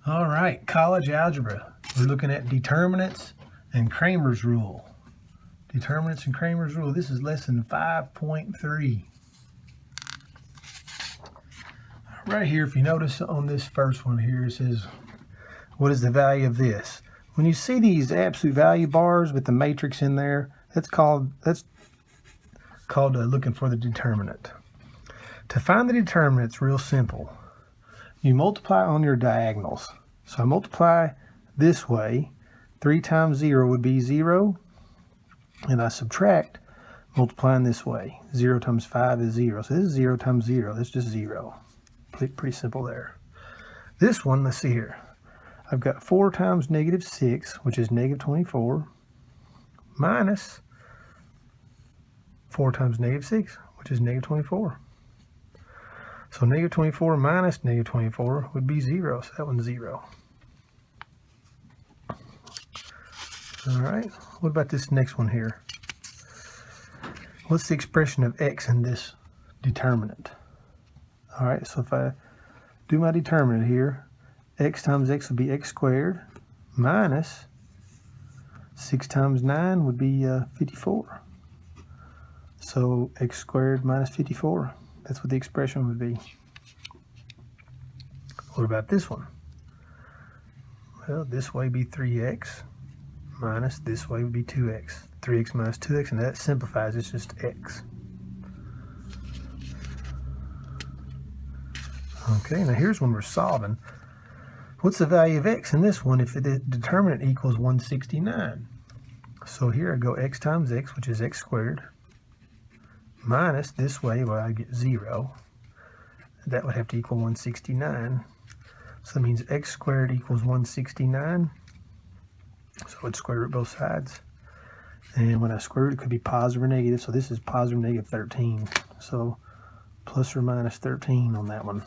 All right, college algebra. We're looking at determinants and Cramer's rule. Determinants and Cramer's rule. This is lesson 5.3. Right here, if you notice on this first one here, it says, what is the value of this? When you see these absolute value bars with the matrix in there, that's called looking for the determinant. To find the determinant, it's real simple. You multiply on your diagonals. So I multiply this way. 3 times 0 would be 0. And I subtract multiplying this way. 0 times 5 is 0. So this is 0 times 0. That's just 0. Pretty simple there. This one, let's see here. I've got 4 times negative 6, which is negative 24, minus 4 times negative 6, which is negative 24. So negative 24 minus negative 24 would be 0, so that one's 0. All right, what about this next one here? What's the expression of x in this determinant? All right, so if I do my determinant here, x times x would be x squared minus 6 times 9 would be 54. So x squared minus 54. That's what the expression would be. What about this one? Well, this way would be 3x minus this way would be 2x. 3x minus 2x, and that simplifies, it's just x. Okay, now here's when we're solving. What's the value of x in this one if the determinant equals 169? So here I go x times x, which is x squared, minus this way, well, I get 0. That would have to equal 169. So that means x squared equals 169. So I would square root both sides. And when I square root, it could be positive or negative. So this is positive negative 13. So plus or minus 13 on that one.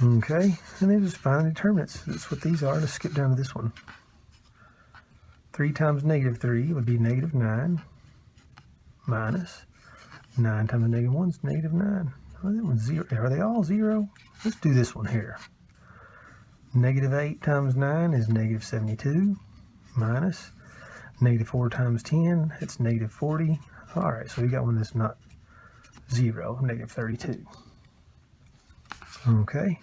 Okay, and then just find the determinants. That's what these are. Let's skip down to this one. 3 times negative 3 would be negative 9. Minus 9 times negative 1 is negative 9. Well, that one's 0. Are they all 0? Let's do this one here. Negative 8 times 9 is negative 72. Minus negative 4 times 10, it's negative 40. All right, so we got one that's not 0, negative 32. Okay,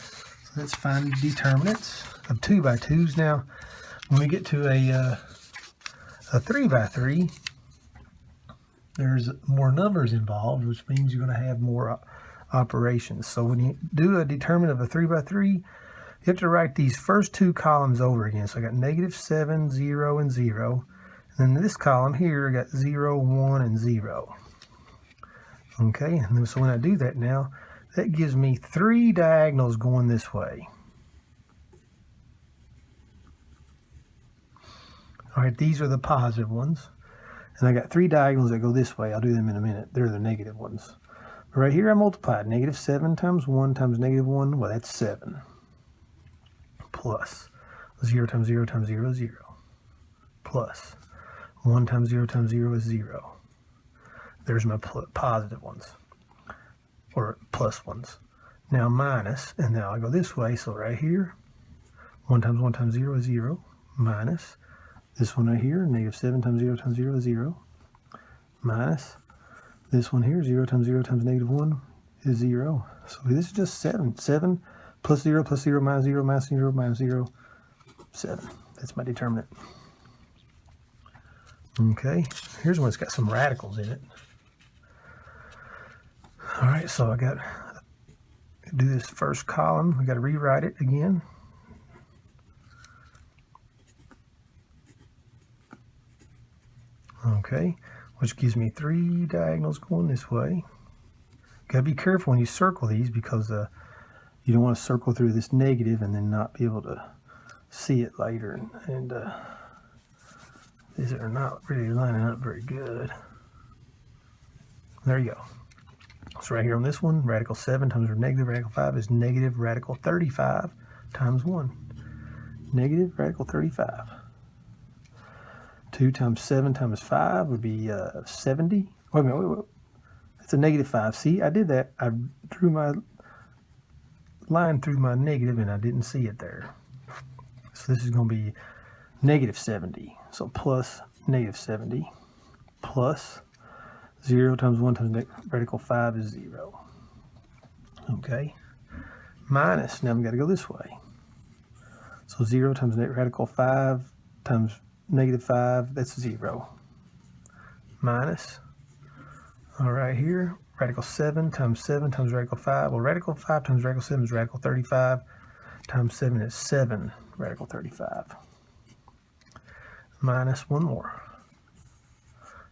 so let's find the determinants of 2 by 2's. Now, when we get to a 3 by 3, there's more numbers involved, which means you're going to have more operations. So when you do a determinant of a 3 by 3, you have to write these first 2 columns over again. So I got negative 7, 0, and 0. And then this column here, I got 0, 1, and 0. Okay, and then, so when I do that now, that gives me 3 diagonals going this way. All right, these are the positive ones. And I got 3 diagonals that go this way. I'll do them in a minute. They're the negative ones. But right here I multiplied. Negative 7 times 1 times negative 1, well, that's 7. Plus 0 times 0 times 0 is 0. Plus 1 times 0 times 0 is 0. There's my positive ones, or plus ones. Now minus, and now I go this way, so right here, 1 times 0 is 0, minus this one right here, negative 7 times 0 times 0 is 0, minus this one here, 0 times negative 1 is 0. So this is just 7. 7 plus 0 minus 0 minus 0 minus 0, 7. That's my determinant. Okay, here's one that's got some radicals in it. All right, so I got to do this first column. I got to rewrite it again. Okay, which gives me 3 diagonals going this way. Got to be careful when you circle these, because you don't want to circle through this negative and then not be able to see it later. And these are not really lining up very good. There you go. So right here on this one, radical 7 times negative radical 5 is negative radical 35 times 1. Negative radical 35. 2 times 7 times 5 would be 70. Wait a minute, it's a negative 5. See, I did that. I drew my line through my negative and I didn't see it there. So this is going to be negative 70. So plus negative 70 plus 0 times 1 times radical 5 is 0. Okay. Minus, now I've got to go this way. So 0 times radical 5 times negative 5, that's 0. Minus, all right here, radical 7 times radical 5. Well, radical 5 times radical 7 is radical 35 times 7 is 7 radical 35. Minus one more.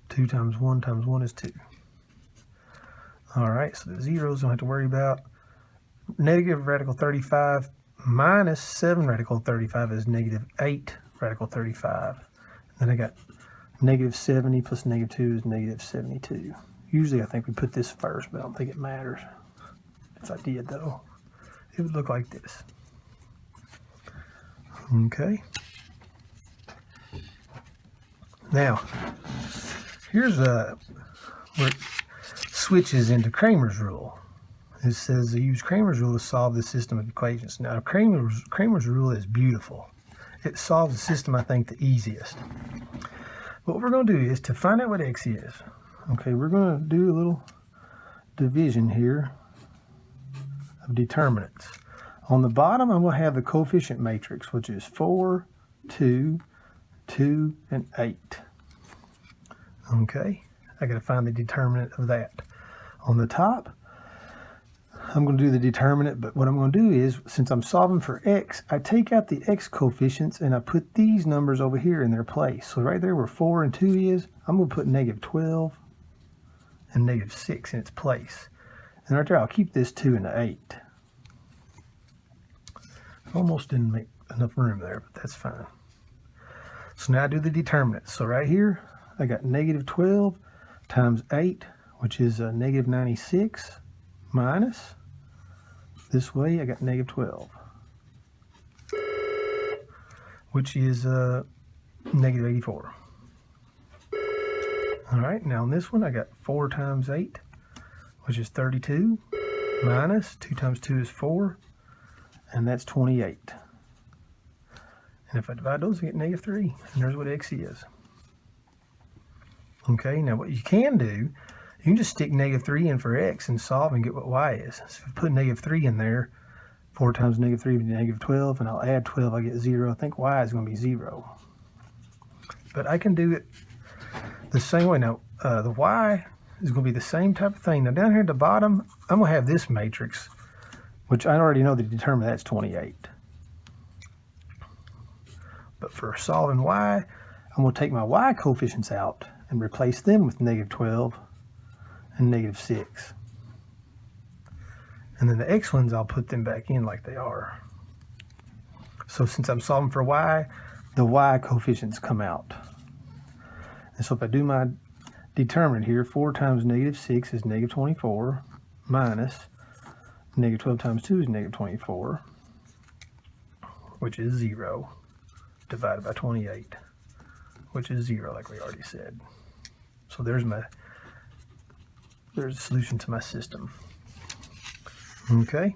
2 times 1 is 2. All right, so the zeros don't have to worry about. Negative radical 35 minus 7 radical 35 is negative 8 radical 35. Then I got negative 70 plus negative 2 is negative 72. Usually I think we put this first, but I don't think it matters. If I did though, it would look like this. Okay. Now, here's where it switches into Cramer's rule. It says use Cramer's rule to solve the system of equations. Now, Cramer's rule is beautiful. It solves the system, I think, the easiest. What we're going to do is to find out what x is. Okay, we're going to do a little division here of determinants. On the bottom, I'm going to have the coefficient matrix, which is 4, 2, 2, and 8. Okay, I got to find the determinant of that. On the top, I'm going to do the determinant, but what I'm going to do is, since I'm solving for x, I take out the x coefficients and I put these numbers over here in their place. So right there where 4 and 2 is, I'm going to put negative 12 and negative 6 in its place. And right there, I'll keep this 2 and the 8. Almost didn't make enough room there, but that's fine. So now I do the determinants. So right here, I got negative 12 times 8, which is negative 96, minus, this way I got negative 12, which is negative 84. All right, now on this one I got 4 times 8, which is 32, minus 2 times 2 is 4, and that's 28. And if I divide those, I get negative 3, and there's what x is. Okay, now what you can do, you can just stick negative 3 in for x and solve and get what y is. So if I put negative 3 in there, 4 times negative 3 would be negative 12, and I'll add 12, I get 0. I think y is going to be 0. But I can do it the same way. Now, the y is going to be the same type of thing. Now, down here at the bottom, I'm going to have this matrix, which I already know to determine that's 28. But for solving y, I'm going to take my y coefficients out and replace them with negative 12 and negative 6. And then the x ones, I'll put them back in like they are. So since I'm solving for y, the y coefficients come out. And so if I do my determinant here, 4 times negative 6 is negative 24, minus negative 12 times 2 is negative 24, which is 0, divided by 28, which is 0, like we already said. So there's a solution to my system. Okay.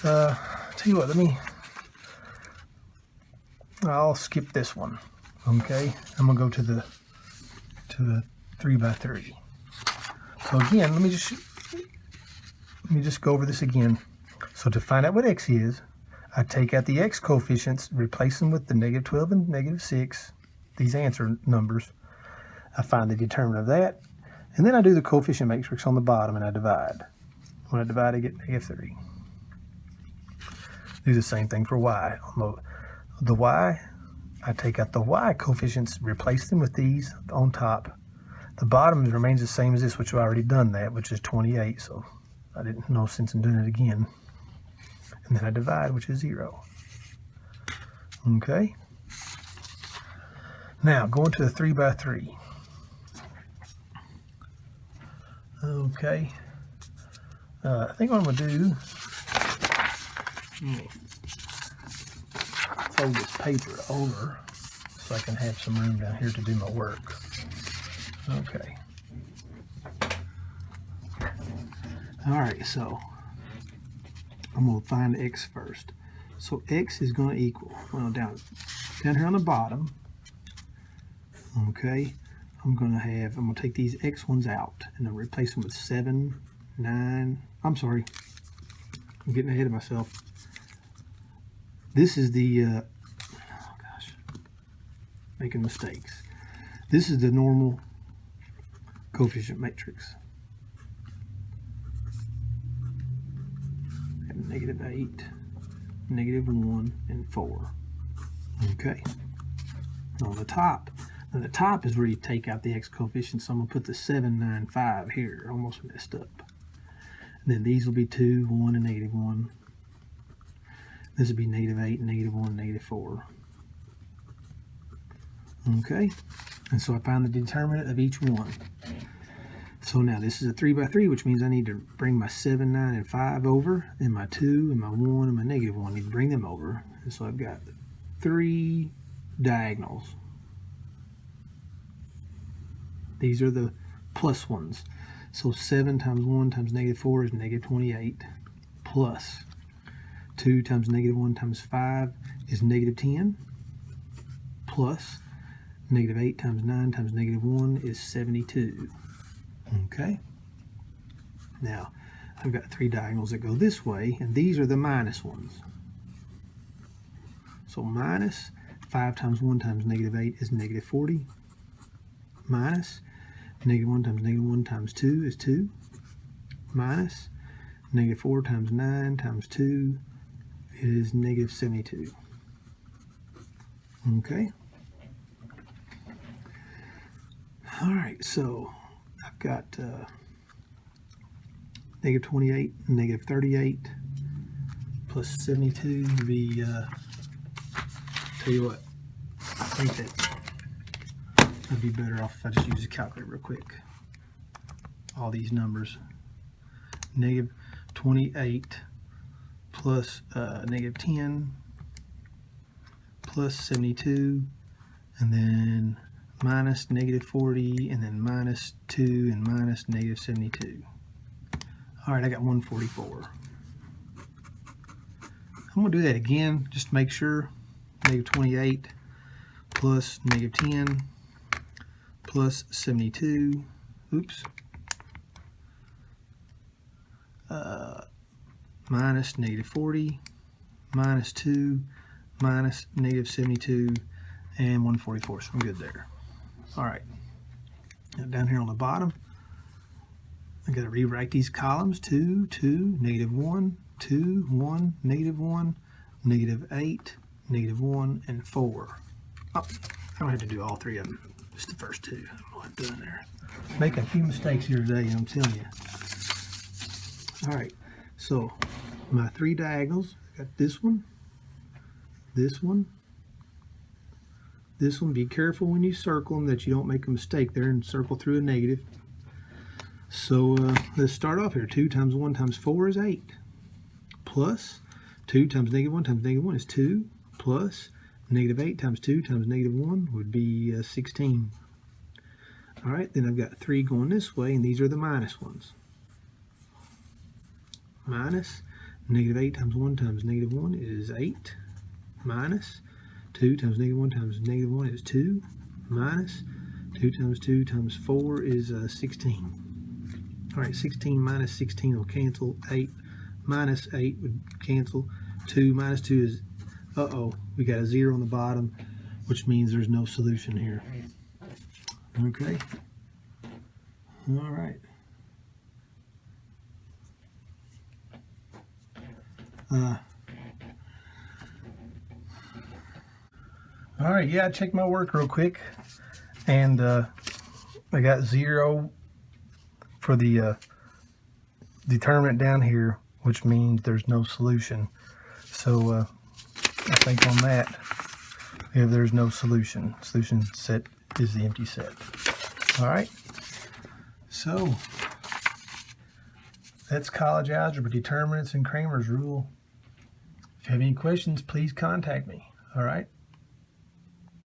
Tell you what, I'll skip this one. Okay, I'm gonna go to the 3x3. So again, let me just go over this again. So to find out what x is, I take out the x coefficients, replace them with the negative 12 and negative 6, these answer numbers. I find the determinant of that, and then I do the coefficient matrix on the bottom and I divide. When I divide, I get negative 3. Do the same thing for y. On the y, I take out the y coefficients, replace them with these on top. The bottom remains the same as this, which I've already done that, which is 28, so I didn't know sense in doing it again. And then I divide, which is 0. Okay. Now, going to the 3x3. Okay. I think what I'm going to do, fold this paper over so I can have some room down here to do my work. Okay. All right, so I'm going to find x first. So x is going to equal, well, down here on the bottom, okay, I'm going to take these x ones out and then replace them with 7, 9, I'm sorry, I'm getting ahead of myself. This is the, oh gosh, making mistakes. This is the normal coefficient matrix. -8, -1, and 4. Okay. On the top. And the top is where you take out the x coefficient, so I'm going to put the 7, 9, 5 here. Almost messed up. And then these will be 2, 1, and -1. This will be -8, -1, -4. Okay. And so I found the determinant of each one. So now this is a 3 by 3, which means I need to bring my 7, 9, and 5 over, and my 2, and my 1, and my -1. I need to bring them over. And so I've got 3 diagonals. These are the plus ones. So 7 times 1 times -4 is -28, plus 2 times -1 times 5 is -10, plus -8 times 9 times -1 is 72. Okay. Now, I've got 3 diagonals that go this way, and these are the minus ones. So minus 5 times 1 times -8 is -40. Minus -1 times -1 times 2 is 2. Minus -4 times 9 times 2 is -72. Okay. All right, so I've got -28, -38, plus 72 would be, tell you what, I think that I'd be better off if I just use a calculator real quick. All these numbers. -28 plus -10 plus 72, and then minus -40, and then minus 2, and minus -72. All right, I got 144. I'm going to do that again just to make sure. -28 plus -10 plus 72. Oops. Minus -40, minus 2, minus -72, and 144. So I'm good there. All right. Now down here on the bottom, I got to rewrite these columns: 2, 2, -1, 2, 1, -1, -8, -1, and 4. Oh, I don't have to do all 3 of them. Just the first 2. I don't know what I'm doing there. Making a few mistakes here today, I'm telling you. All right. So my 3 diagonals, I got this one, this one, this one. Be careful when you circle them that you don't make a mistake there and circle through a negative. So let's start off here. 2 times 1 times 4 is 8. Plus 2 times -1 times -1 is 2. Plus -8 times 2 times -1 would be 16. All right, then I've got 3 going this way, and these are the minus ones. Minus -8 times 1 times -1 is 8. Minus 2 times -1 times -1 is 2. Minus 2 times 2 times 4 is 16. All right, 16 minus 16 will cancel. 8 minus 8 would cancel. 2 minus 2 is, we got a 0 on the bottom, which means there's no solution here. Okay. All right. All right, yeah, I checked my work real quick, and I got 0 for the determinant down here, which means there's no solution. So I think on that, if there's no solution, solution set is the empty set. All right, so that's college algebra, determinants, and Cramer's rule. If you have any questions, please contact me. All right.